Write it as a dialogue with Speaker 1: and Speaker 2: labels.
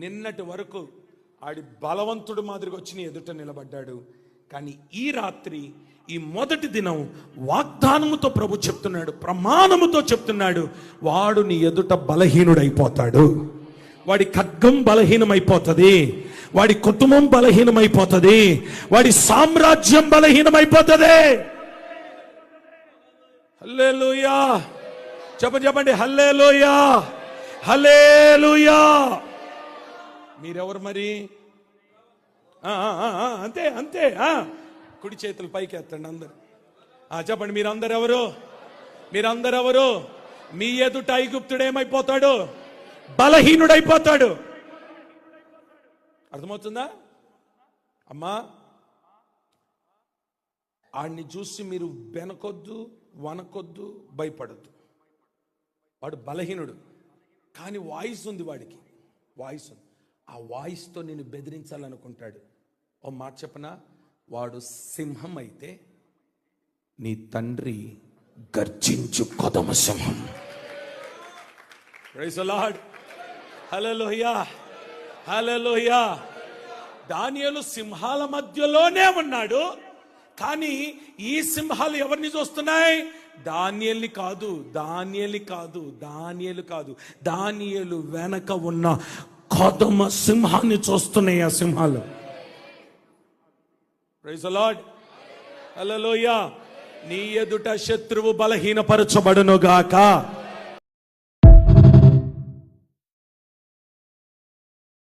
Speaker 1: నిన్నటి వరకు ఆడి బలవంతుడు మాదిరిగా వచ్చి నీ ఎదుట నిలబడ్డాడు. కానీ ఈ రాత్రి, ఈ మొదటి దినం వాగ్దానముతో ప్రభు చెప్తున్నాడు, ప్రమాణముతో చెప్తున్నాడు, వాడు నీ ఎదుట బలహీనుడైపోతాడు. వాడి ఖడ్గం బలహీనమైపోతుంది, వాడి కుటుంబం బలహీనమైపోతుంది, వాడి సామ్రాజ్యం బలహీనమైపోతుంది. హల్లెలూయా చెప్పండి, హల్లెలూయా హల్లెలూయా. మీరెవరు మరి? అంతే అంతే. కుడి చేతులు పైకి ఎత్తండి అందరు. చెప్పండి, మీరందరు ఎవరు? మీ ఎదుట ఐగుప్తుడు ఏమైపోతాడు? బలహీనుడైపోతాడు. అర్థమవుతుందా అమ్మా? ఆడిని చూసి మీరు వెనకొద్దు, వనకొద్దు, భయపడద్దు. వాడు బలహీనుడు, కానీ వాయిస్ ఉంది, వాడికి వాయిస్ ఉంది. ఆ వాయిస్తో నేను బెదిరించాలనుకుంటాడు. ఓ మాట చెప్పనా? వాడు సింహం అయితే నీ తండ్రి గర్జించు కొదమ సింహం. Praise the lord. Hallelujah hallelujah. దానియేలు సింహాల మధ్యలోనే ఉన్నాడు, కానీ ఈ సింహాలు ఎవరిని చూస్తున్నాయి? దానియేలుని కాదు. దానియేలు వెనక ఉన్న కొదమ సింహాన్ని చూస్తున్నాయి ఆ సింహాలు. Praise the lord. హల్లెలూయా. నీ ఎదుట శత్రువు బలహీనపరచబడును గాక.